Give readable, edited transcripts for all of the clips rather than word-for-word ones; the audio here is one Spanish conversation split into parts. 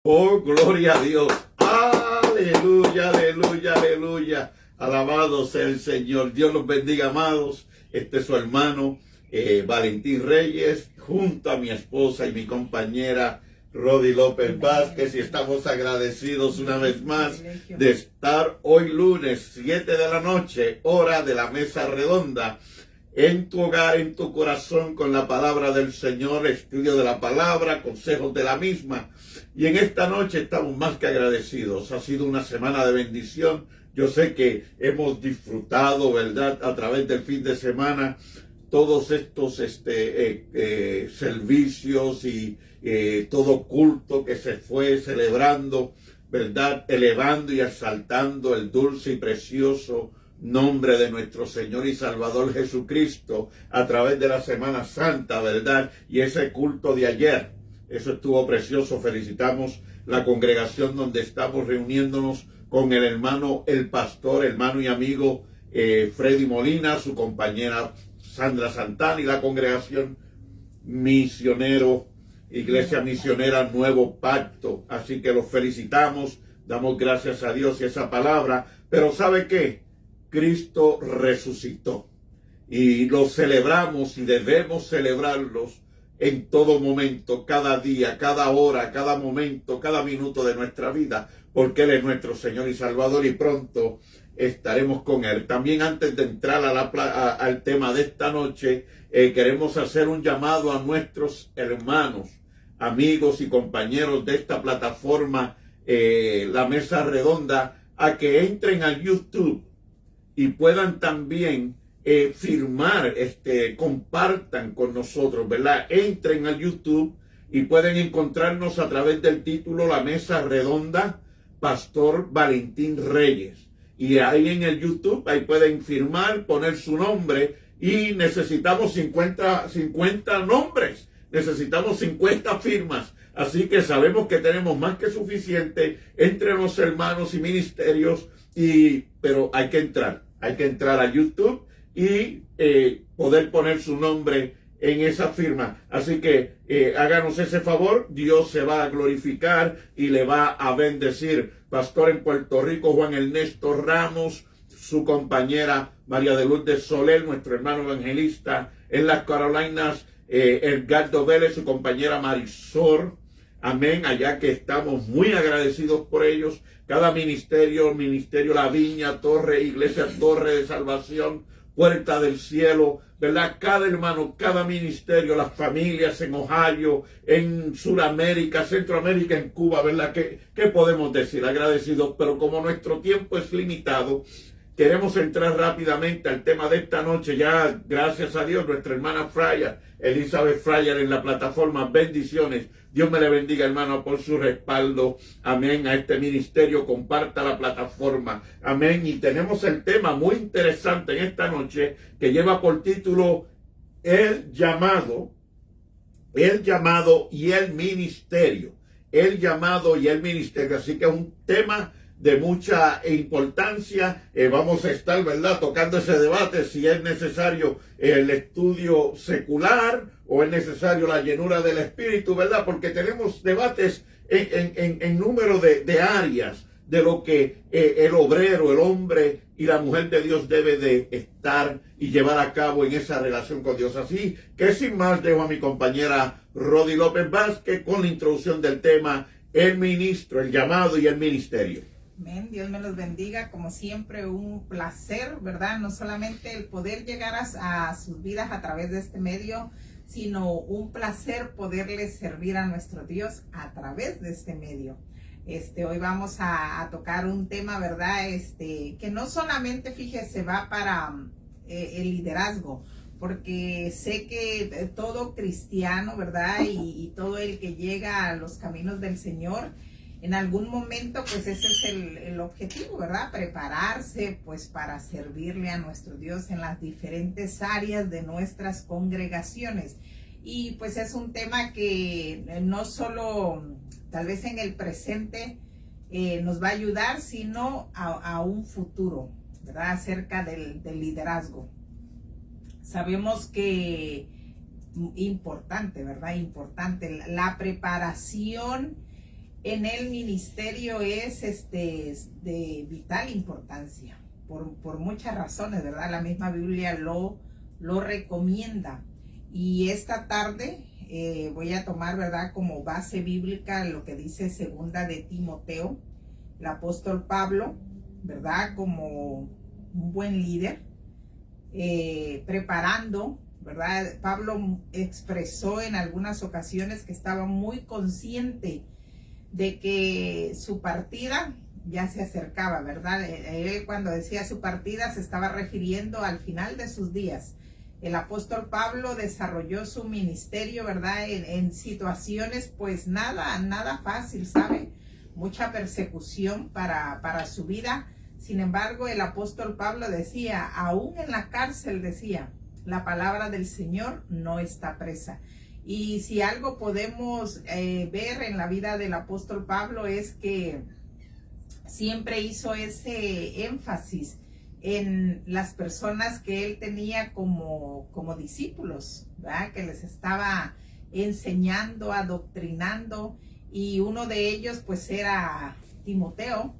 Oh, gloria a Dios. Aleluya, aleluya, aleluya. Alabado sea el Señor. Dios los bendiga, amados. Este es su hermano Valentín Reyes, junto a mi esposa y mi compañera Rodi López Vázquez. Y estamos agradecidos una vez más de estar hoy lunes, 7 de la noche, hora de la mesa redonda, en tu hogar, en tu corazón, con la palabra del Señor, estudio de la palabra, consejos de la misma. Y en esta noche estamos más que agradecidos. Ha sido una semana de bendición. Yo sé que hemos disfrutado, ¿verdad?, a través del fin de semana, todos estos servicios y todo culto que se fue celebrando, ¿verdad?, elevando y exaltando el dulce y precioso nombre de nuestro Señor y Salvador Jesucristo a través de la Semana Santa, ¿verdad? Y ese culto de ayer, eso estuvo precioso. Felicitamos la congregación donde estamos reuniéndonos con el hermano, el pastor, hermano y amigo Freddy Molina, su compañera Sandra Santana y la congregación misionero, Iglesia Misionera Nuevo Pacto. Así que los felicitamos, damos gracias a Dios y esa palabra. Pero ¿sabe qué? Cristo resucitó y lo celebramos y debemos celebrarlos en todo momento, cada día, cada hora, cada momento, cada minuto de nuestra vida, porque Él es nuestro Señor y Salvador y pronto estaremos con Él. También, antes de entrar al tema de esta noche, queremos hacer un llamado a nuestros hermanos, amigos y compañeros de esta plataforma, La Mesa Redonda, a que entren al YouTube y puedan también firmar, compartan con nosotros, ¿verdad? Entren al YouTube y pueden encontrarnos a través del título La Mesa Redonda, Pastor Valentín Reyes. Y ahí en el YouTube, ahí pueden firmar, poner su nombre, y necesitamos 50 nombres, necesitamos 50 firmas. Así que sabemos que tenemos más que suficiente entre los hermanos y ministerios, pero hay que entrar a YouTube y poder poner su nombre en esa firma. Así que háganos ese favor. Dios se va a glorificar y le va a bendecir. Pastor en Puerto Rico, Juan Ernesto Ramos, su compañera María de Lourdes Soler, nuestro hermano evangelista en las Carolinas, Edgardo Vélez, su compañera Marisol. Amén, allá que estamos muy agradecidos por ellos. Cada ministerio La Viña, Torre, Iglesia Torre de Salvación, Puerta del Cielo, ¿verdad? Cada hermano, cada ministerio, las familias en Ohio, en Sudamérica, Centroamérica, en Cuba, ¿verdad? ¿Qué podemos decir? Agradecidos, pero como nuestro tiempo es limitado, queremos entrar rápidamente al tema de esta noche. Ya, gracias a Dios, nuestra hermana Fryer, Elizabeth Fryer, en la plataforma. Bendiciones. Dios me le bendiga, hermano, por su respaldo. Amén. A este ministerio, comparta la plataforma. Amén. Y tenemos el tema muy interesante en esta noche que lleva por título El llamado y el ministerio. El llamado y el ministerio. Así que es un tema de mucha importancia. Vamos a estar, ¿verdad?, tocando ese debate, si es necesario el estudio secular o es necesario la llenura del Espíritu, ¿verdad? Porque tenemos debates en número de áreas de lo que el obrero, el hombre y la mujer de Dios debe de estar y llevar a cabo en esa relación con Dios. Así que sin más, dejo a mi compañera Rodi López Vázquez con la introducción del tema, el ministro, el llamado y el ministerio. Amén, Dios me los bendiga, como siempre un placer, ¿verdad? No solamente el poder llegar a sus vidas a través de este medio, sino un placer poderles servir a nuestro Dios a través de este medio. Hoy vamos a tocar un tema, ¿verdad? Que no solamente, fíjese, va para el liderazgo, porque sé que todo cristiano, ¿verdad? Y todo el que llega a los caminos del Señor, en algún momento, pues ese es el objetivo, ¿verdad? Prepararse, pues, para servirle a nuestro Dios en las diferentes áreas de nuestras congregaciones. Y pues es un tema que no solo, tal vez en el presente, nos va a ayudar, sino a un futuro, ¿verdad? Acerca del liderazgo. Sabemos que importante, ¿verdad? Importante la preparación en el ministerio es de vital importancia, por muchas razones, ¿verdad? La misma Biblia lo recomienda. Y esta tarde voy a tomar, ¿verdad?, como base bíblica lo que dice segunda de Timoteo, el apóstol Pablo, ¿verdad?, como un buen líder, preparando, ¿verdad? Pablo expresó en algunas ocasiones que estaba muy consciente de que su partida ya se acercaba, ¿verdad? Él cuando decía su partida se estaba refiriendo al final de sus días. El apóstol Pablo desarrolló su ministerio, ¿verdad?, en situaciones pues nada fácil, ¿sabe? Mucha persecución para su vida. Sin embargo, el apóstol Pablo decía, aún en la cárcel decía, la palabra del Señor no está presa. Y si algo podemos ver en la vida del apóstol Pablo es que siempre hizo ese énfasis en las personas que él tenía como discípulos, ¿verdad?, que les estaba enseñando, adoctrinando, y uno de ellos pues era Timoteo,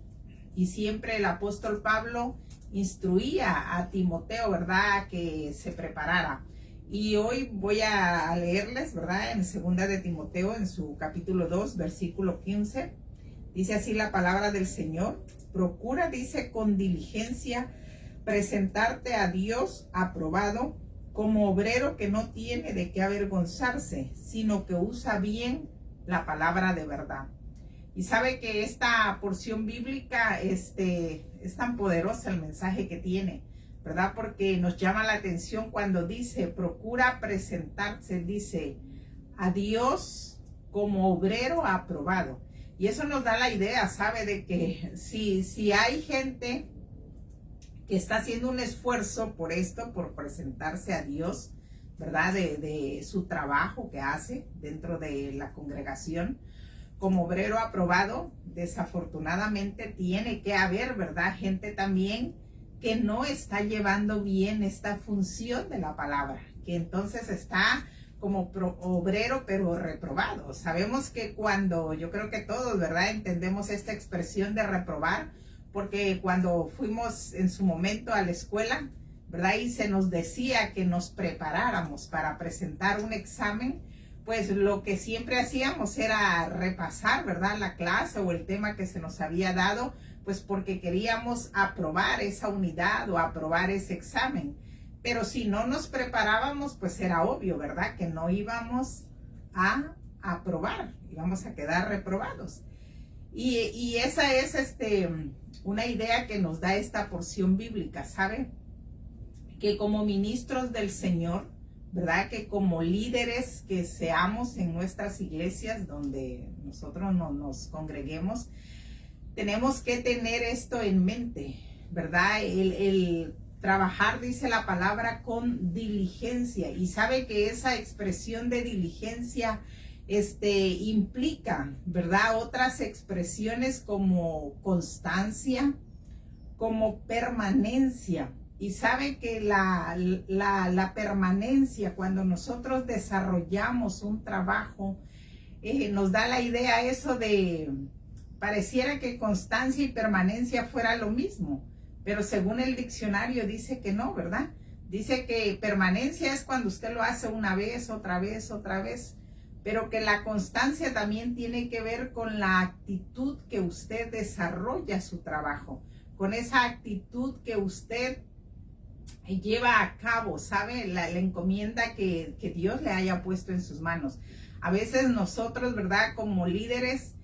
y siempre el apóstol Pablo instruía a Timoteo, ¿verdad?, que se preparara. Y hoy voy a leerles, ¿verdad?, en segunda de Timoteo, en su capítulo 2, versículo 15, dice así la palabra del Señor: procura, dice, con diligencia presentarte a Dios aprobado, como obrero que no tiene de qué avergonzarse, sino que usa bien la palabra de verdad. Y sabe que esta porción bíblica es tan poderosa el mensaje que tiene, ¿verdad? Porque nos llama la atención cuando dice, procura presentarse, dice, a Dios como obrero aprobado. Y eso nos da la idea, ¿sabe? De que si hay gente que está haciendo un esfuerzo por esto, por presentarse a Dios, ¿verdad? De su trabajo que hace dentro de la congregación, como obrero aprobado, desafortunadamente tiene que haber, ¿verdad?, gente también que no está llevando bien esta función de la palabra, que entonces está como obrero pero reprobado. Sabemos que cuando, yo creo que todos, ¿verdad?, entendemos esta expresión de reprobar, porque cuando fuimos en su momento a la escuela, ¿verdad?, y se nos decía que nos preparáramos para presentar un examen, pues lo que siempre hacíamos era repasar, ¿verdad?, la clase o el tema que se nos había dado, pues porque queríamos aprobar esa unidad o aprobar ese examen. Pero si no nos preparábamos, pues era obvio, ¿verdad?, que no íbamos a aprobar, íbamos a quedar reprobados. Y esa es una idea que nos da esta porción bíblica, ¿sabe? Que como ministros del Señor, ¿verdad?, que como líderes que seamos en nuestras iglesias donde nosotros nos congreguemos, tenemos que tener esto en mente, ¿verdad? El trabajar, dice la palabra, con diligencia. Y sabe que esa expresión de diligencia implica, ¿verdad?, otras expresiones como constancia, como permanencia. Y sabe que la permanencia, cuando nosotros desarrollamos un trabajo, nos da la idea eso de, pareciera que constancia y permanencia fuera lo mismo, pero según el diccionario dice que no, ¿verdad? Dice que permanencia es cuando usted lo hace una vez, otra vez, pero que la constancia también tiene que ver con la actitud que usted desarrolla su trabajo, con esa actitud que usted lleva a cabo, ¿sabe? La encomienda que Dios le haya puesto en sus manos. A veces nosotros, ¿verdad?, como líderes,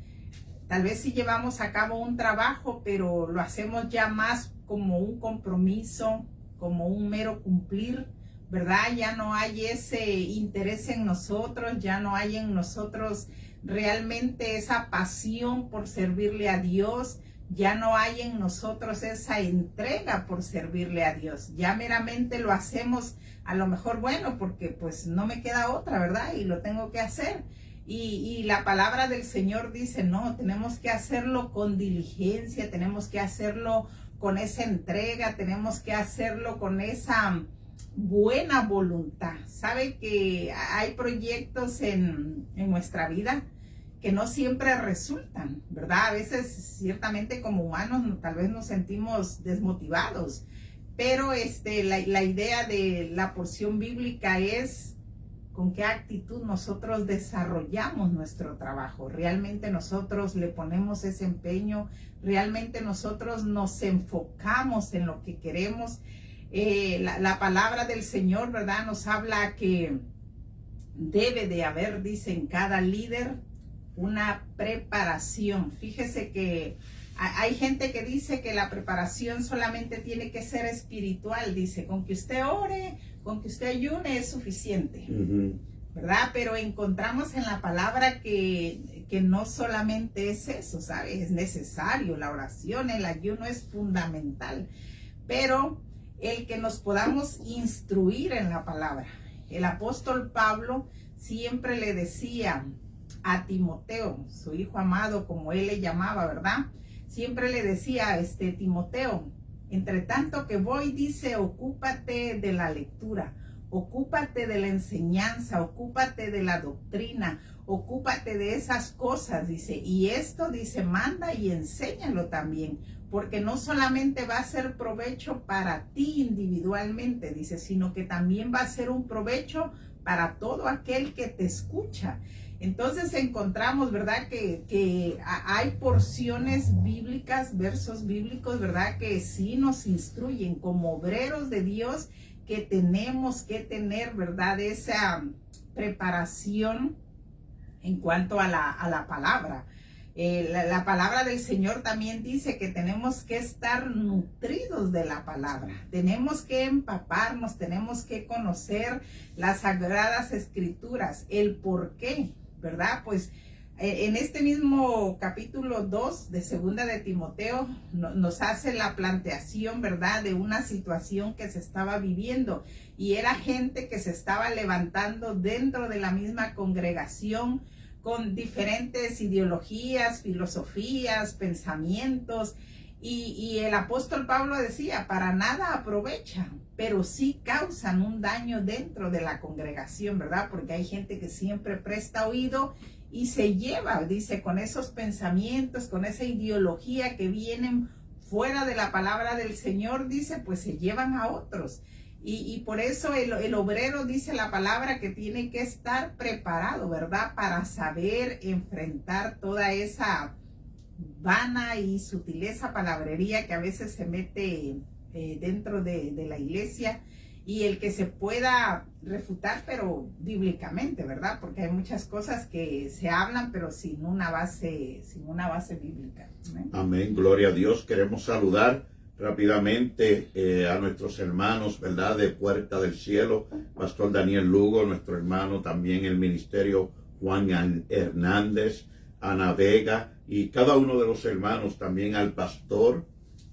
tal vez sí llevamos a cabo un trabajo, pero lo hacemos ya más como un compromiso, como un mero cumplir, ¿verdad? Ya no hay ese interés en nosotros, ya no hay en nosotros realmente esa pasión por servirle a Dios, ya no hay en nosotros esa entrega por servirle a Dios. Ya meramente lo hacemos, a lo mejor, bueno, porque pues no me queda otra, ¿verdad? Y lo tengo que hacer. Y la palabra del Señor dice, no, tenemos que hacerlo con diligencia, tenemos que hacerlo con esa entrega, tenemos que hacerlo con esa buena voluntad. ¿Sabe que hay proyectos en nuestra vida que no siempre resultan, ¿verdad? A veces, ciertamente, como humanos, tal vez nos sentimos desmotivados, pero la idea de la porción bíblica es con qué actitud nosotros desarrollamos nuestro trabajo. Realmente nosotros le ponemos ese empeño, realmente nosotros nos enfocamos en lo que queremos. La palabra del Señor, ¿verdad?, nos habla que debe de haber, dice, en cada líder una preparación. Fíjese que hay gente que dice que la preparación solamente tiene que ser espiritual. Dice, con que usted ore, con que usted ayune es suficiente, ¿verdad? Pero encontramos en la palabra que no solamente es eso, ¿sabes? Es necesario la oración, el ayuno es fundamental, pero el que nos podamos instruir en la palabra. El apóstol Pablo siempre le decía a Timoteo, su hijo amado, como él le llamaba, ¿verdad? Siempre le decía, Timoteo, entre tanto que voy, dice, ocúpate de la lectura, ocúpate de la enseñanza, ocúpate de la doctrina, ocúpate de esas cosas, dice, y esto, dice, manda y enséñalo también, porque no solamente va a ser provecho para ti individualmente, dice, sino que también va a ser un provecho para todo aquel que te escucha. Entonces encontramos, ¿verdad?, que hay porciones bíblicas, versos bíblicos, ¿verdad?, que sí nos instruyen como obreros de Dios, que tenemos que tener, ¿verdad?, esa preparación en cuanto a la palabra. La palabra del Señor también dice que tenemos que estar nutridos de la palabra. Tenemos que empaparnos, tenemos que conocer las Sagradas Escrituras, el por qué, ¿verdad? Pues en este mismo capítulo 2 de Segunda de Timoteo nos hace la planteación, ¿verdad?, de una situación que se estaba viviendo, y era gente que se estaba levantando dentro de la misma congregación con diferentes ideologías, filosofías, pensamientos, y el apóstol Pablo decía, para nada aprovechan, pero sí causan un daño dentro de la congregación, ¿verdad? Porque hay gente que siempre presta oído y se lleva, dice, con esos pensamientos, con esa ideología que vienen fuera de la palabra del Señor, dice, pues se llevan a otros. Y por eso el obrero, dice la palabra, que tiene que estar preparado, ¿verdad?, para saber enfrentar toda esa vana y sutileza palabrería que a veces se mete dentro de la iglesia, y el que se pueda refutar, pero bíblicamente, ¿verdad? Porque hay muchas cosas que se hablan, pero sin una base bíblica. ¿Amén? Amén, gloria a Dios. Queremos saludar rápidamente a nuestros hermanos, ¿verdad?, de Puerta del Cielo, Pastor Daniel Lugo, nuestro hermano también el ministerio Juan Hernández, Ana Vega, y cada uno de los hermanos, también al pastor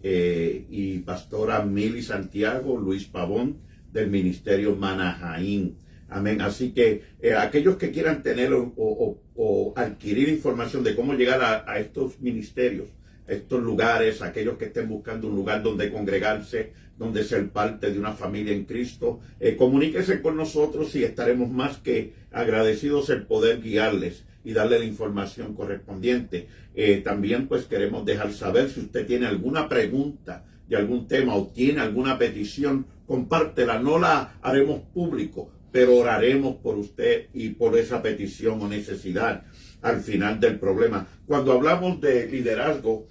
y pastora Mili Santiago, Luis Pavón, del ministerio Manahaín. Amén. Así que aquellos que quieran tener o adquirir información de cómo llegar a estos ministerios, a estos lugares, aquellos que estén buscando un lugar donde congregarse, donde ser parte de una familia en Cristo, comuníquese con nosotros y estaremos más que agradecidos el poder guiarles y darle la información correspondiente. También pues queremos dejar saber si usted tiene alguna pregunta de algún tema o tiene alguna petición, compártela, no la haremos público, pero oraremos por usted y por esa petición o necesidad al final del problema. Cuando hablamos de liderazgo,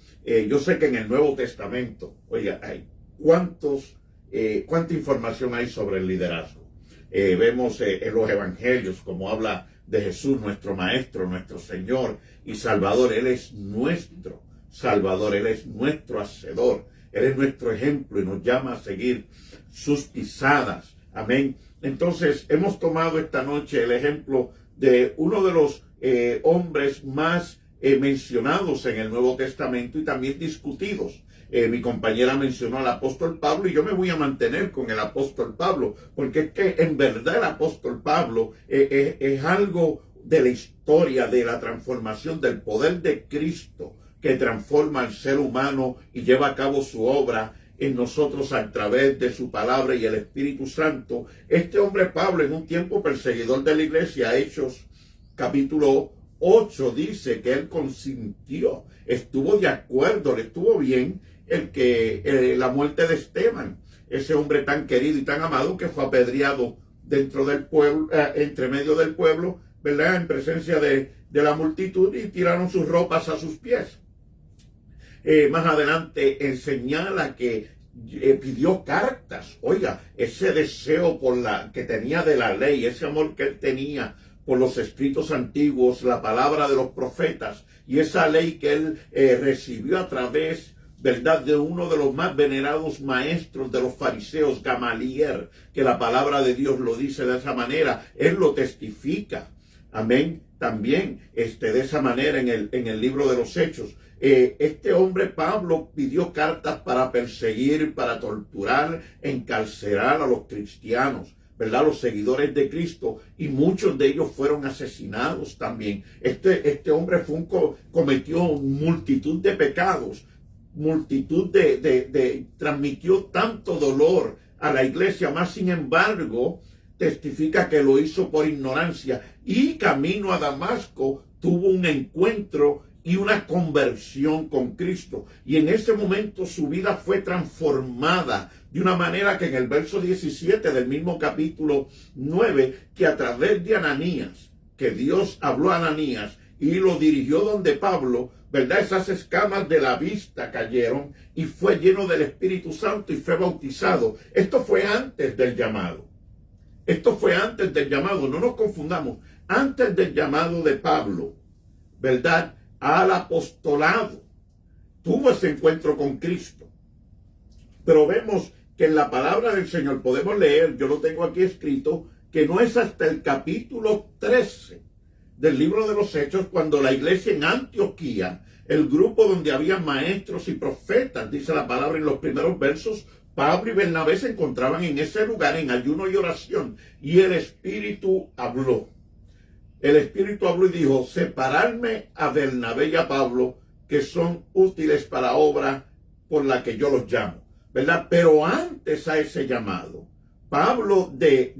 yo sé que en el Nuevo Testamento, oiga, hay cuánta información hay sobre el liderazgo. Vemos en los evangelios como habla de Jesús, nuestro Maestro, nuestro Señor y Salvador. Él es nuestro Salvador, Él es nuestro Hacedor, Él es nuestro ejemplo y nos llama a seguir sus pisadas. Amén. Entonces, hemos tomado esta noche el ejemplo de uno de los hombres más mencionados en el Nuevo Testamento y también discutidos. Mi compañera mencionó al apóstol Pablo y yo me voy a mantener con el apóstol Pablo, porque es que en verdad el apóstol Pablo es algo de la historia de la transformación del poder de Cristo que transforma al ser humano y lleva a cabo su obra en nosotros a través de su palabra y el Espíritu Santo. Este hombre Pablo, en un tiempo perseguidor de la iglesia, Hechos capítulo 8 dice que él consintió, estuvo de acuerdo, le estuvo bien la muerte de Esteban, ese hombre tan querido y tan amado que fue apedreado dentro del pueblo, entre medio del pueblo, ¿verdad? En presencia de la multitud, y tiraron sus ropas a sus pies. Más adelante señala que pidió cartas. Oiga, ese deseo que tenía de la ley, ese amor que él tenía por los escritos antiguos, la palabra de los profetas, y esa ley que él recibió a través, ¿verdad?, de uno de los más venerados maestros de los fariseos, Gamaliel, que la palabra de Dios lo dice de esa manera, él lo testifica. Amén. También de esa manera en el libro de los Hechos. Este hombre Pablo pidió cartas para perseguir, para torturar, encarcelar a los cristianos, ¿verdad? Los seguidores de Cristo, y muchos de ellos fueron asesinados también. Este hombre cometió multitud de pecados, transmitió tanto dolor a la iglesia, más sin embargo, testifica que lo hizo por ignorancia, y camino a Damasco tuvo un encuentro y una conversión con Cristo, y en ese momento su vida fue transformada de una manera que en el verso 17 del mismo capítulo 9, que a través de Ananías, que Dios habló a Ananías y lo dirigió donde Pablo, ¿verdad? Esas escamas de la vista cayeron y fue lleno del Espíritu Santo y fue bautizado. Esto fue antes del llamado. Esto fue antes del llamado, no nos confundamos, antes del llamado de Pablo, ¿verdad?, al apostolado. Tuvo ese encuentro con Cristo. Pero vemos que en la palabra del Señor podemos leer, yo lo tengo aquí escrito, que no es hasta el capítulo 13 del libro de los Hechos, cuando la iglesia en Antioquía, el grupo donde había maestros y profetas, dice la palabra en los primeros versos, Pablo y Bernabé se encontraban en ese lugar en ayuno y oración, y el Espíritu habló. El Espíritu habló y dijo: separarme a Bernabé y a Pablo, que son útiles para la obra por la que yo los llamo, ¿verdad? Pero antes a ese llamado, Pablo de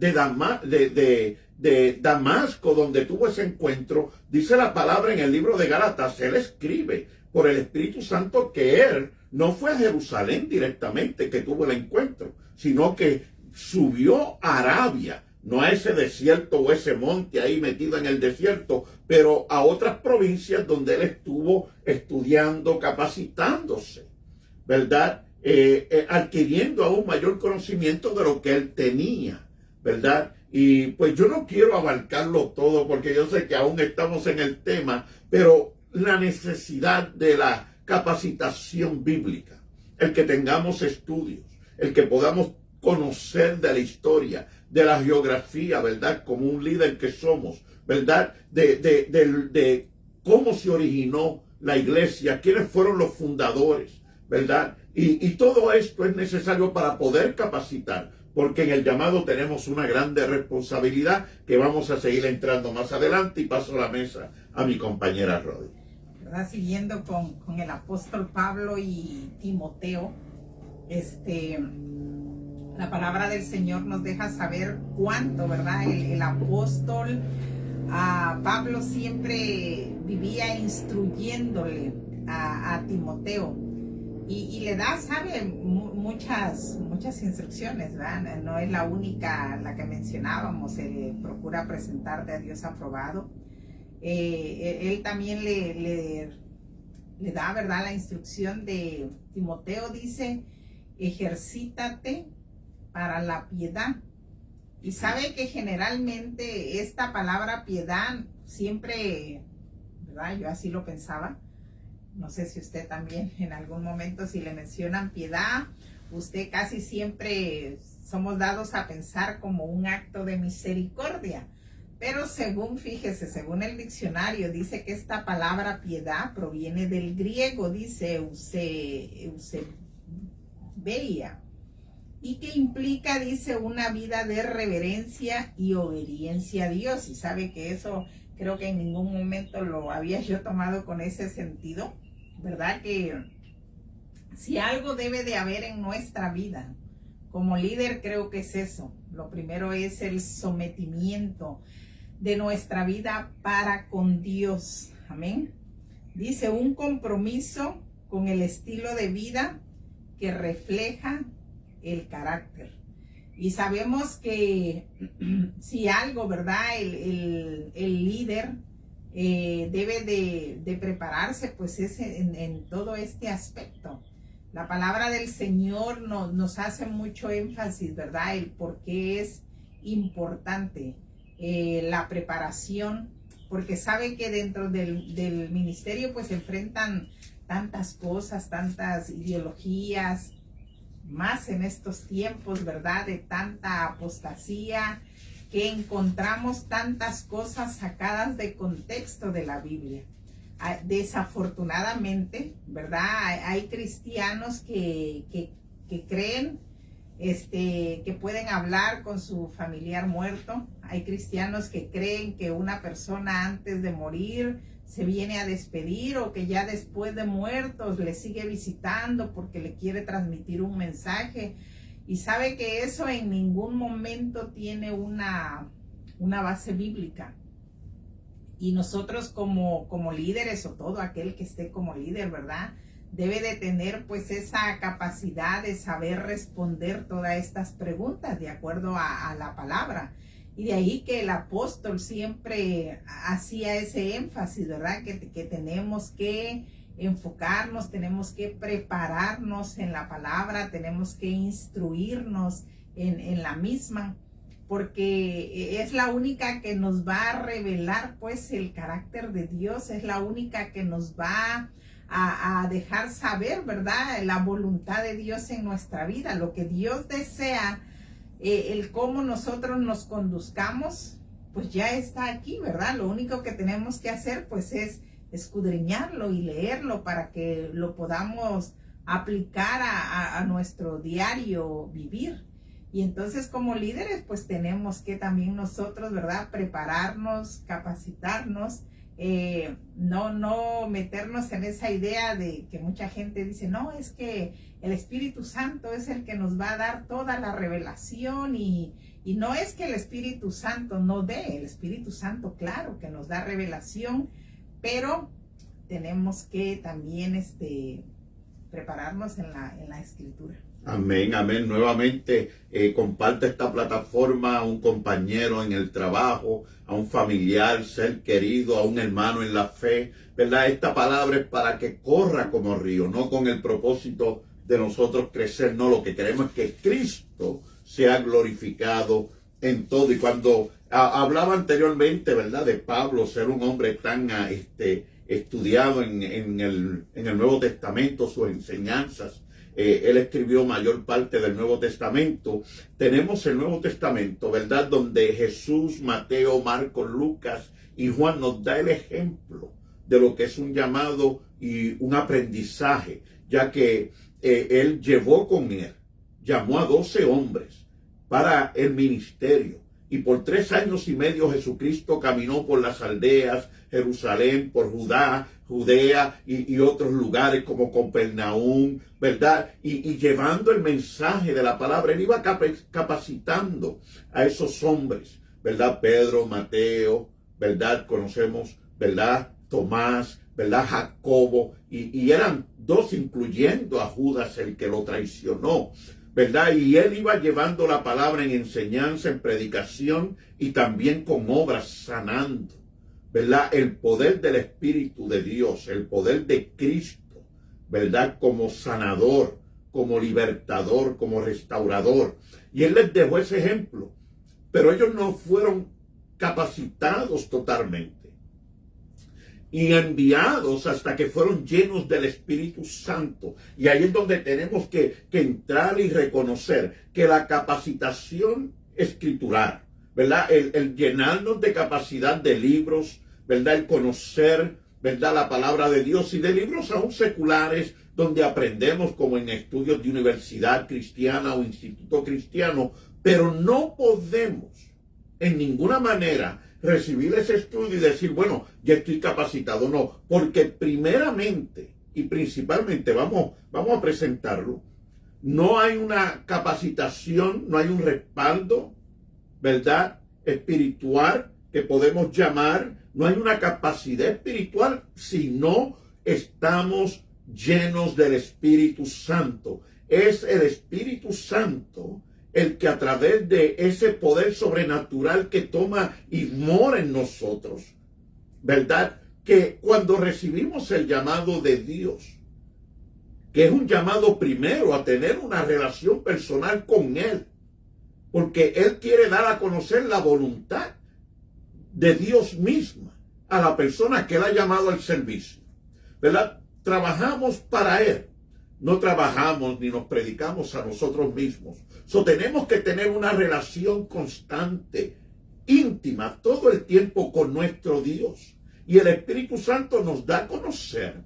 Damasco, donde tuvo ese encuentro, dice la palabra en el libro de Gálatas, él escribe por el Espíritu Santo que él no fue a Jerusalén directamente que tuvo el encuentro, sino que subió a Arabia, no a ese desierto o ese monte ahí metido en el desierto, pero a otras provincias donde él estuvo estudiando, capacitándose, ¿verdad? Adquiriendo aún mayor conocimiento de lo que él tenía, ¿verdad? Y pues yo no quiero abarcarlo todo porque yo sé que aún estamos en el tema, pero la necesidad de la capacitación bíblica, el que tengamos estudios, el que podamos conocer de la historia, de la geografía, ¿verdad? Como un líder que somos, ¿verdad? De cómo se originó la iglesia, quiénes fueron los fundadores, ¿verdad? Y todo esto es necesario para poder capacitar, porque en el llamado tenemos una grande responsabilidad que vamos a seguir entrando más adelante, y paso la mesa a mi compañera Rodi. ¿Verdad? Siguiendo con el apóstol Pablo y Timoteo, la palabra del Señor nos deja saber cuánto, ¿verdad? El apóstol Pablo siempre vivía instruyéndole a Timoteo, y le da, ¿sabe? Muchas instrucciones, ¿verdad? No es la única la que mencionábamos, él procura presentarte a Dios aprobado. Él también le da, ¿verdad?, la instrucción de Timoteo, dice: ejercítate para la piedad. Y sabe que generalmente esta palabra piedad siempre, ¿verdad?, yo así lo pensaba, no sé si usted también en algún momento, si le mencionan piedad, usted casi siempre somos dados a pensar como un acto de misericordia. Pero fíjese, según el diccionario, dice que esta palabra piedad proviene del griego, dice eusebeia, y que implica, dice, una vida de reverencia y obediencia a Dios. Y sabe que eso creo que en ningún momento lo había yo tomado con ese sentido, ¿verdad? Que si algo debe de haber en nuestra vida como líder, creo que es eso. Lo primero es el sometimiento de nuestra vida para con Dios. Amén. Dice, un compromiso con el estilo de vida que refleja el carácter. Y sabemos que si algo, ¿verdad? El líder debe de prepararse, pues es en todo este aspecto. La palabra del Señor nos hace mucho énfasis, ¿verdad? El por qué es importante la preparación, porque sabe que dentro del ministerio pues se enfrentan tantas cosas, tantas ideologías, más en estos tiempos, ¿verdad? De tanta apostasía, que encontramos tantas cosas sacadas de contexto de la Biblia. Desafortunadamente, ¿verdad? Hay cristianos que creen que pueden hablar con su familiar muerto. Hay cristianos que creen que una persona antes de morir se viene a despedir, o que ya después de muertos le sigue visitando porque le quiere transmitir un mensaje, y sabe que eso en ningún momento tiene una base bíblica. Y nosotros como líderes, o todo aquel que esté como líder, ¿verdad?, debe de tener pues esa capacidad de saber responder todas estas preguntas de acuerdo a la palabra. Y de ahí que el apóstol siempre hacía ese énfasis, ¿verdad? Que tenemos que enfocarnos, tenemos que prepararnos en la palabra, tenemos que instruirnos en la misma, porque es la única que nos va a revelar pues el carácter de Dios, es la única que nos va a dejar saber, ¿verdad?, la voluntad de Dios en nuestra vida, lo que Dios desea. El cómo nosotros nos conduzcamos, pues ya está aquí, ¿verdad? Lo único que tenemos que hacer, pues, es escudriñarlo y leerlo para que lo podamos aplicar a nuestro diario vivir. Y entonces, como líderes, pues tenemos que también nosotros, ¿verdad?, prepararnos, capacitarnos, no meternos en esa idea de que mucha gente dice, no, es que el Espíritu Santo es el que nos va a dar toda la revelación, y no es que el Espíritu Santo no dé, el Espíritu Santo claro que nos da revelación, pero tenemos que también prepararnos en la Escritura. Amén, amén. Nuevamente comparte esta plataforma a un compañero en el trabajo, a un familiar, ser querido, a un hermano en la fe, ¿verdad? Esta palabra es para que corra como río, no con el propósito de nosotros crecer, no, lo que queremos es que Cristo sea glorificado en todo. Y cuando hablaba anteriormente, ¿verdad?, de Pablo ser un hombre tan estudiado en el Nuevo Testamento, sus enseñanzas, él escribió mayor parte del Nuevo Testamento. Tenemos el Nuevo Testamento, ¿verdad?, donde Jesús, Mateo, Marcos, Lucas y Juan nos da el ejemplo de lo que es un llamado y un aprendizaje, ya que él llevó con él, llamó a 12 hombres para el ministerio. Y por 3 años y medio Jesucristo caminó por las aldeas, Jerusalén, por Judea y otros lugares como Capernaum, ¿verdad? Y llevando el mensaje de la palabra. Él iba capacitando a esos hombres, ¿verdad? Pedro, Mateo, ¿verdad? Conocemos, ¿verdad? Tomás, ¿verdad? Jacobo, y eran 2, incluyendo a Judas, el que lo traicionó, ¿verdad? Y él iba llevando la palabra en enseñanza, en predicación y también con obras, sanando, ¿verdad? El poder del Espíritu de Dios, el poder de Cristo, ¿verdad? Como sanador, como libertador, como restaurador. Y él les dejó ese ejemplo, pero ellos no fueron capacitados totalmente y enviados hasta que fueron llenos del Espíritu Santo. Y ahí es donde tenemos que entrar y reconocer que la capacitación escritural, ¿verdad? El llenarnos de capacidad de libros, ¿verdad? El conocer, ¿verdad?, la palabra de Dios, y de libros aún seculares donde aprendemos, como en estudios de universidad cristiana o instituto cristiano, pero no podemos en ninguna manera recibir ese estudio y decir, bueno, ya estoy capacitado. No, porque primeramente y principalmente, vamos a presentarlo, no hay una capacitación, no hay un respaldo, ¿verdad?, espiritual que podemos llamar, no hay una capacidad espiritual si no estamos llenos del Espíritu Santo. Es el Espíritu Santo el que a través de ese poder sobrenatural que toma y mora en nosotros, ¿verdad? Que cuando recibimos el llamado de Dios, que es un llamado primero a tener una relación personal con Él, porque Él quiere dar a conocer la voluntad de Dios misma a la persona que Él ha llamado al servicio, ¿verdad? Trabajamos para Él, no trabajamos ni nos predicamos a nosotros mismos. Tenemos que tener una relación constante, íntima, todo el tiempo con nuestro Dios. Y el Espíritu Santo nos da a conocer,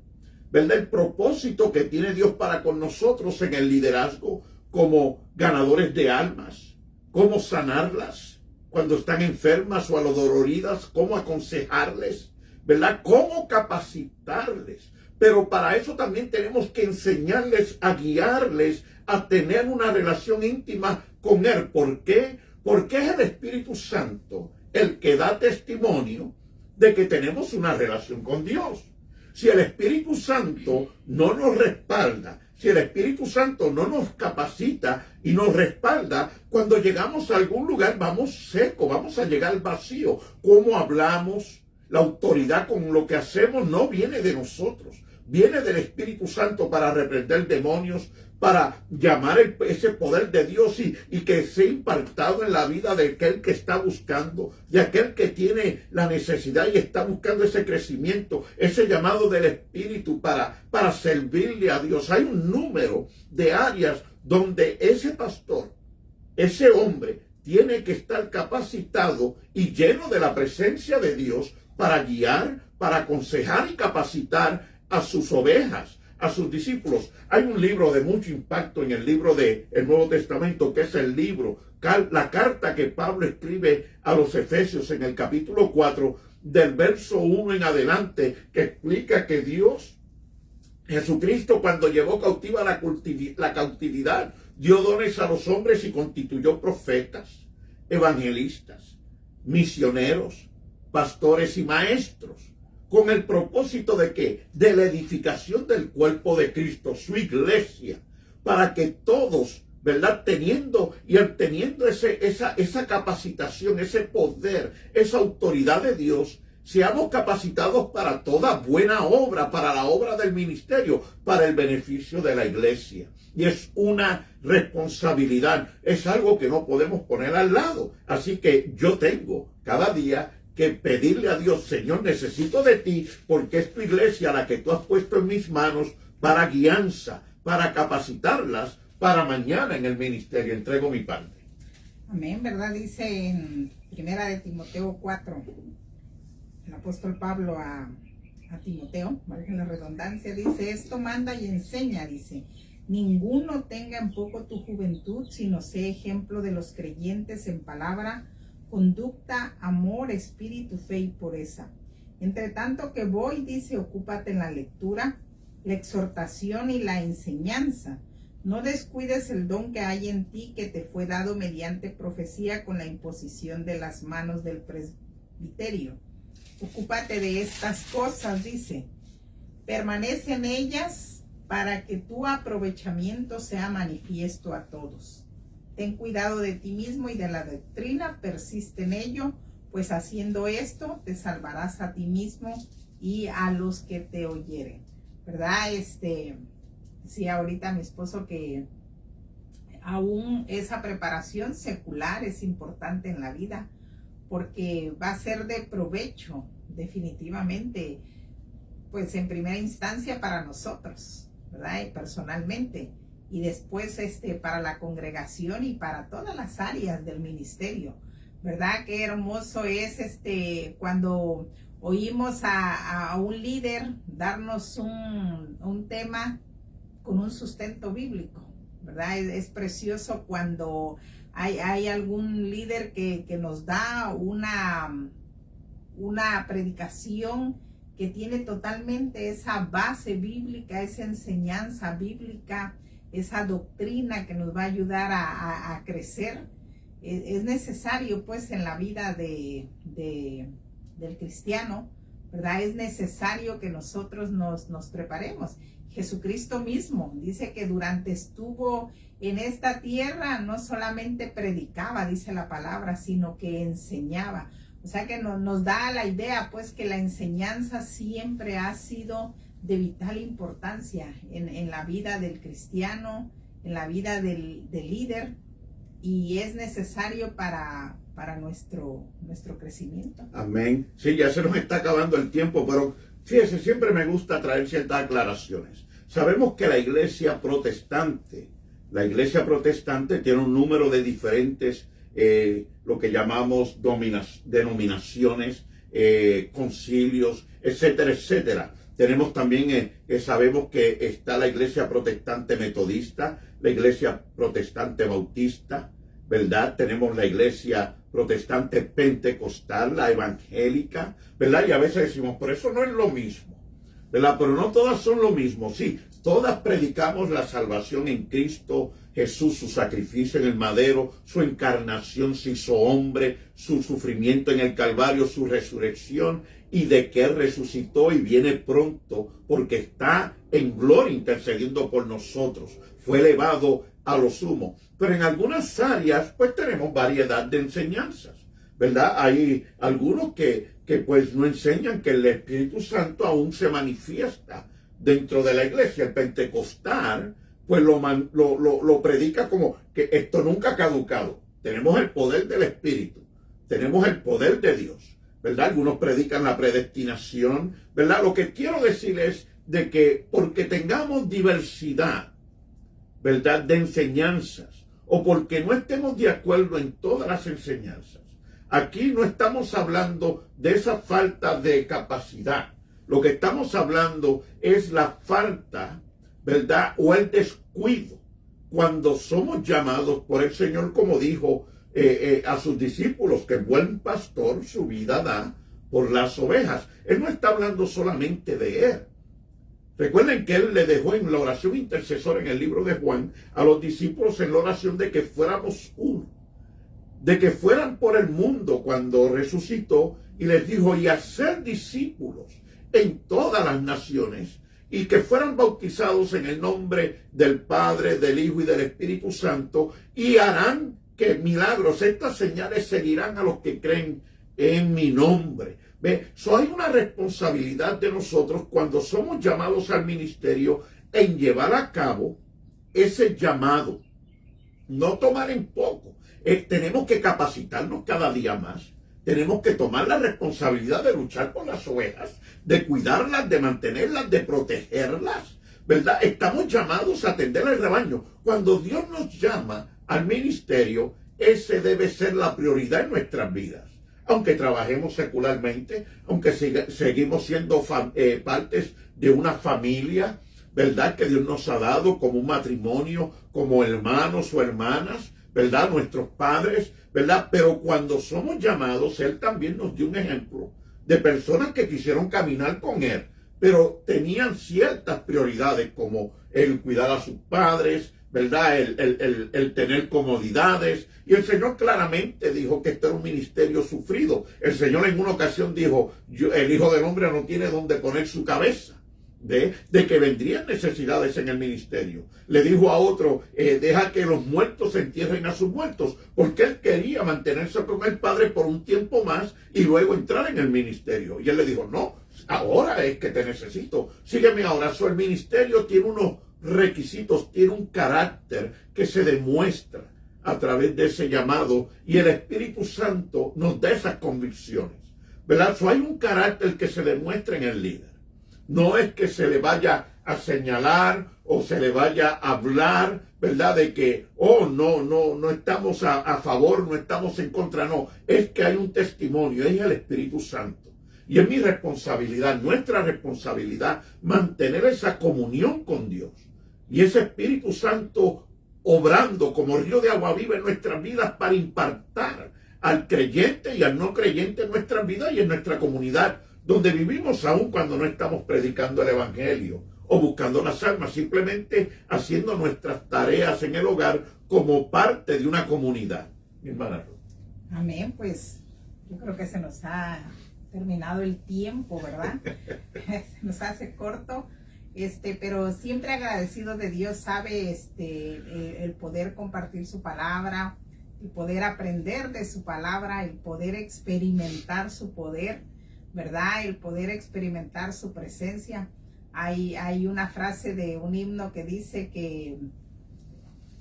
¿verdad?, el propósito que tiene Dios para con nosotros en el liderazgo como ganadores de almas, cómo sanarlas cuando están enfermas o adoloridas, cómo aconsejarles, ¿verdad?, cómo capacitarles. Pero para eso también tenemos que enseñarles, a guiarles, a tener una relación íntima con Él. ¿Por qué? Porque es el Espíritu Santo el que da testimonio de que tenemos una relación con Dios. Si el Espíritu Santo no nos respalda, si el Espíritu Santo no nos capacita y nos respalda, cuando llegamos a algún lugar vamos secos, vamos a llegar vacío. ¿Cómo hablamos? La autoridad con lo que hacemos no viene de nosotros, viene del Espíritu Santo para reprender demonios, para llamar ese poder de Dios y que sea impartado en la vida de aquel que está buscando, de aquel que tiene la necesidad y está buscando ese crecimiento, ese llamado del Espíritu para servirle a Dios. Hay un número de áreas donde ese pastor, ese hombre, tiene que estar capacitado y lleno de la presencia de Dios para guiar, para aconsejar y capacitar a sus ovejas, a sus discípulos. Hay un libro de mucho impacto en el libro del Nuevo Testamento, que es el libro, la carta que Pablo escribe a los Efesios en el capítulo 4, del verso 1 en adelante, que explica que Dios, Jesucristo, cuando llevó cautiva la cautividad, dio dones a los hombres y constituyó profetas, evangelistas, misioneros, pastores y maestros, con el propósito de ¿qué? De la edificación del cuerpo de Cristo, su iglesia, para que todos, ¿verdad?, teniendo y obteniendo esa capacitación, ese poder, esa autoridad de Dios, seamos capacitados para toda buena obra, para la obra del ministerio, para el beneficio de la iglesia. Y es una responsabilidad, es algo que no podemos poner al lado. Así que yo tengo cada día que pedirle a Dios: Señor, necesito de ti, porque es tu iglesia la que tú has puesto en mis manos para guianza, para capacitarlas, para mañana en el ministerio. Entrego mi parte. Amén, ¿verdad? Dice en 1 Timoteo 4, el apóstol Pablo a Timoteo, valga la redundancia, dice: esto manda y enseña, dice: ninguno tenga en poco tu juventud, sino sé ejemplo de los creyentes en palabra, conducta, amor, espíritu, fe y pureza. Entre tanto que voy, dice, ocúpate en la lectura, la exhortación y la enseñanza. No descuides el don que hay en ti, que te fue dado mediante profecía con la imposición de las manos del presbiterio. Ocúpate de estas cosas, dice. Permanece en ellas para que tu aprovechamiento sea manifiesto a todos. Ten cuidado de ti mismo y de la doctrina, persiste en ello, pues haciendo esto te salvarás a ti mismo y a los que te oyeren. ¿Verdad? Sí, ahorita mi esposo que aún esa preparación secular es importante en la vida, porque va a ser de provecho definitivamente, pues en primera instancia para nosotros, ¿verdad? Y personalmente. Y después para la congregación y para todas las áreas del ministerio, ¿verdad? Qué hermoso es cuando oímos a un líder darnos un tema con un sustento bíblico, ¿verdad? Es precioso cuando hay algún líder que nos da una predicación que tiene totalmente esa base bíblica, esa enseñanza bíblica, esa doctrina que nos va a ayudar a crecer. es necesario pues en la vida del cristiano, ¿verdad? Es necesario que nosotros nos preparemos. Jesucristo mismo dice que durante estuvo en esta tierra no solamente predicaba, dice la palabra, sino que enseñaba. O sea que nos da la idea pues que la enseñanza siempre ha sido de vital importancia en la vida del cristiano, en la vida del líder, y es necesario para nuestro crecimiento. Amén. Sí, ya se nos está acabando el tiempo, pero fíjese, siempre me gusta traer ciertas aclaraciones. Sabemos que la iglesia protestante tiene un número de diferentes, lo que llamamos denominaciones, concilios, etcétera, etcétera. Tenemos también, sabemos que está la iglesia protestante metodista, la iglesia protestante bautista, ¿verdad? Tenemos la iglesia protestante pentecostal, la evangélica, ¿verdad? Y a veces decimos, pero eso no es lo mismo, ¿verdad? Pero no todas son lo mismo, sí, todas predicamos la salvación en Cristo Jesús, su sacrificio en el madero, su encarnación se hizo hombre, su sufrimiento en el Calvario, su resurrección, y de que Él resucitó y viene pronto porque está en gloria intercediendo por nosotros. Fue elevado a lo sumo. Pero en algunas áreas pues tenemos variedad de enseñanzas, ¿verdad? Hay algunos que pues no enseñan que el Espíritu Santo aún se manifiesta dentro de la iglesia. El pentecostal pues lo predica como que esto nunca ha caducado. Tenemos el poder del Espíritu, tenemos el poder de Dios, ¿verdad? Algunos predican la predestinación, ¿verdad? Lo que quiero decir es de que porque tengamos diversidad, ¿verdad?, de enseñanzas, o porque no estemos de acuerdo en todas las enseñanzas, aquí no estamos hablando de esa falta de capacidad. Lo que estamos hablando es la falta, ¿verdad?, o el descuido, cuando somos llamados por el Señor, como dijo a sus discípulos, que el buen pastor su vida da por las ovejas. Él no está hablando solamente de Él. Recuerden que Él le dejó en la oración intercesora en el libro de Juan a los discípulos en la oración de que fuéramos uno, de que fueran por el mundo cuando resucitó, y les dijo, y hacer discípulos en todas las naciones, y que fueran bautizados en el nombre del Padre, del Hijo y del Espíritu Santo, y harán que milagros, estas señales seguirán a los que creen en mi nombre. ¿Ve? Hay una responsabilidad de nosotros cuando somos llamados al ministerio en llevar a cabo ese llamado. No tomar en poco. Tenemos que capacitarnos cada día más. Tenemos que tomar la responsabilidad de luchar por las ovejas, de cuidarlas, de mantenerlas, de protegerlas, ¿verdad? Estamos llamados a atender el rebaño. Cuando Dios nos llama al ministerio, ese debe ser la prioridad en nuestras vidas. Aunque trabajemos secularmente, aunque seguimos siendo partes de una familia, ¿verdad?, que Dios nos ha dado como un matrimonio, como hermanos o hermanas, ¿verdad?, nuestros padres, ¿verdad? Pero cuando somos llamados, Él también nos dio un ejemplo de personas que quisieron caminar con Él, pero tenían ciertas prioridades como el cuidar a sus padres, ¿verdad?, el tener comodidades. Y el Señor claramente dijo que este era un ministerio sufrido. El Señor en una ocasión dijo, el Hijo del Hombre no tiene donde poner su cabeza. De que vendrían necesidades en el ministerio. Le dijo a otro, deja que los muertos entierren a sus muertos, porque él quería mantenerse con el Padre por un tiempo más y luego entrar en el ministerio. Y él le dijo, no, ahora es que te necesito, sígueme ahora. El ministerio tiene unos requisitos, tiene un carácter que se demuestra a través de ese llamado, y el Espíritu Santo nos da esas convicciones, ¿verdad? Hay un carácter que se demuestra en el líder. No es que se le vaya a señalar o se le vaya a hablar, ¿verdad?, de que, no estamos a favor, no estamos en contra. No, es que hay un testimonio, es el Espíritu Santo. Y es mi responsabilidad, nuestra responsabilidad, mantener esa comunión con Dios. Y ese Espíritu Santo obrando como río de agua viva en nuestras vidas para impactar al creyente y al no creyente en nuestras vidas y en nuestra comunidad, donde vivimos aún cuando no estamos predicando el Evangelio o buscando las almas, simplemente haciendo nuestras tareas en el hogar como parte de una comunidad. mi hermana. Amén, pues yo creo que se nos ha terminado el tiempo, ¿verdad? Se nos hace corto, pero siempre agradecido de Dios, sabe, el poder compartir su palabra, el poder aprender de su palabra, el poder experimentar su poder, ¿verdad? El poder experimentar su presencia. Hay una frase de un himno que dice que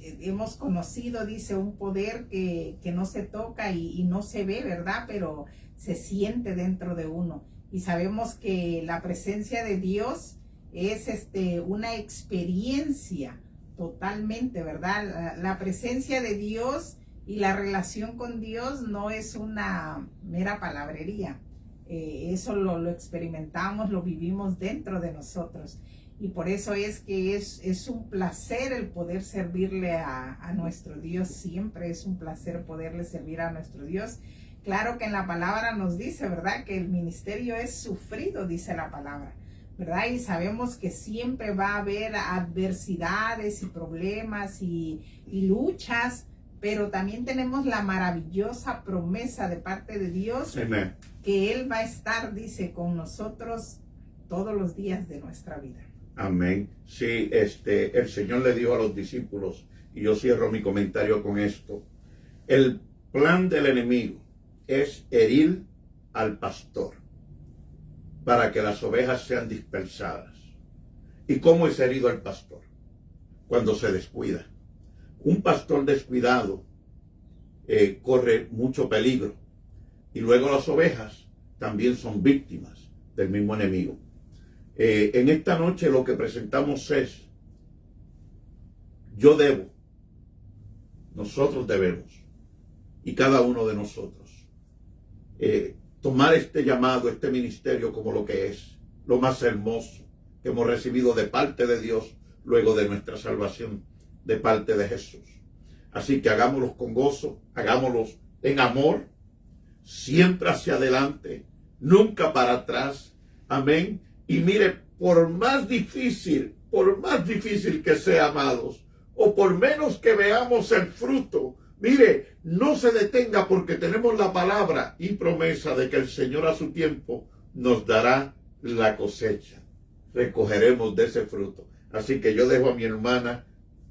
hemos conocido, dice, un poder que no se toca y no se ve, ¿verdad? Pero se siente dentro de uno. Y sabemos que la presencia de Dios es una experiencia totalmente, ¿verdad? La presencia de Dios y la relación con Dios no es una mera palabrería. Eso lo experimentamos, lo vivimos dentro de nosotros. Y por eso es que es un placer el poder servirle a nuestro Dios. Siempre es un placer poderle servir a nuestro Dios. Claro que en la palabra nos dice, ¿verdad? Que el ministerio es sufrido, dice la palabra, ¿verdad? Y sabemos que siempre va a haber adversidades y problemas y luchas, pero también tenemos la maravillosa promesa de parte de Dios. Amén. Que Él va a estar, dice, con nosotros todos los días de nuestra vida. Amén. Sí, el Señor le dijo a los discípulos, y yo cierro mi comentario con esto: el plan del enemigo es herir al pastor para que las ovejas sean dispersadas. ¿Y cómo es herido el pastor? Cuando se descuida. Un pastor descuidado corre mucho peligro, y luego las ovejas también son víctimas del mismo enemigo. En esta noche lo que presentamos es: yo debo, nosotros debemos, y cada uno de nosotros, tomar este llamado, este ministerio como lo que es, lo más hermoso que hemos recibido de parte de Dios luego de nuestra salvación de parte de Jesús. Así que hagámoslos con gozo, hagámoslos en amor, siempre hacia adelante, nunca para atrás. Amén. Y mire, por más difícil que sea, amados, o por menos que veamos el fruto, mire, no se detenga, porque tenemos la palabra y promesa de que el Señor a su tiempo nos dará la cosecha. Recogeremos de ese fruto. Así que yo dejo a mi hermana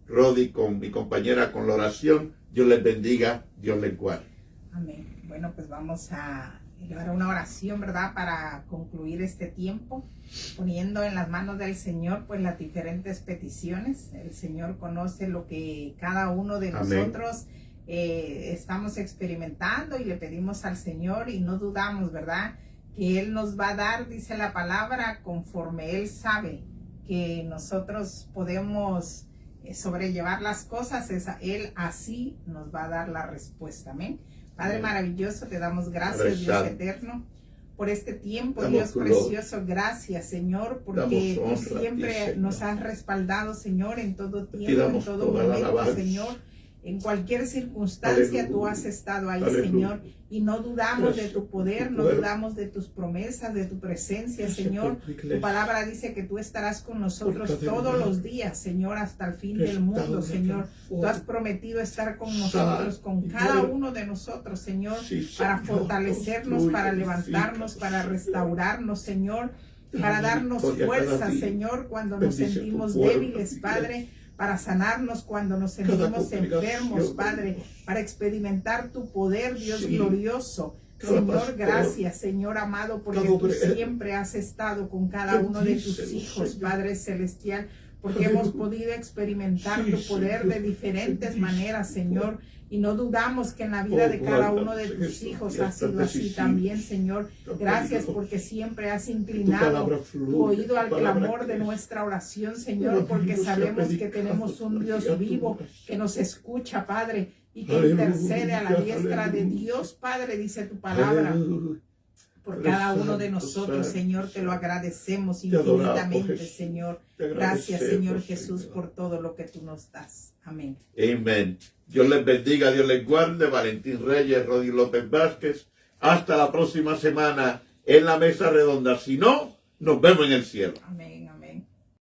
Rodi con mi compañera con la oración. Dios les bendiga, Dios les guarde. Amén. Bueno, pues vamos a llevar una oración, ¿verdad? Para concluir este tiempo, poniendo en las manos del Señor pues las diferentes peticiones. El Señor conoce lo que cada uno de nosotros estamos experimentando, y le pedimos al Señor y no dudamos, ¿verdad? Que Él nos va a dar, dice la palabra, conforme Él sabe que nosotros podemos sobrellevar las cosas. Él así nos va a dar la respuesta. Amén. Padre maravilloso, te damos gracias, Dios eterno, por este tiempo, Dios precioso. Gracias, Señor, porque tú siempre nos has respaldado, Señor, en todo tiempo, en todo momento, Señor. En cualquier circunstancia tú has estado ahí, Señor, y no dudamos de tu poder, no dudamos de tus promesas, de tu presencia, Señor. Tu palabra dice que tú estarás con nosotros todos los días, Señor, hasta el fin del mundo, Señor. Tú has prometido estar con nosotros, con cada uno de nosotros, Señor, para fortalecernos, para levantarnos, para restaurarnos, Señor, para darnos fuerza, Señor, cuando nos sentimos débiles, Padre, para sanarnos cuando nos sentimos enfermos, Padre, para experimentar tu poder, Dios glorioso. Señor, gracias, Señor amado, porque tú siempre has estado con cada uno de tus hijos, Padre celestial, porque hemos podido experimentar tu poder de diferentes maneras, Señor, y no dudamos que en la vida de cada uno de tus hijos ha sido así también, Señor. Gracias porque siempre has inclinado tu oído al clamor de nuestra oración, Señor, porque sabemos que tenemos un Dios vivo que nos escucha, Padre, y que intercede a la diestra de Dios, Padre, dice tu palabra. Por cada uno de nosotros, Señor, te lo agradecemos infinitamente, Señor. Gracias, Señor Jesús, por todo lo que tú nos das. Amén. Amén. Dios les bendiga, Dios les guarde. Valentín Reyes, Rodi López Vázquez. Hasta la próxima semana en la mesa redonda. Si no, nos vemos en el cielo. Amén.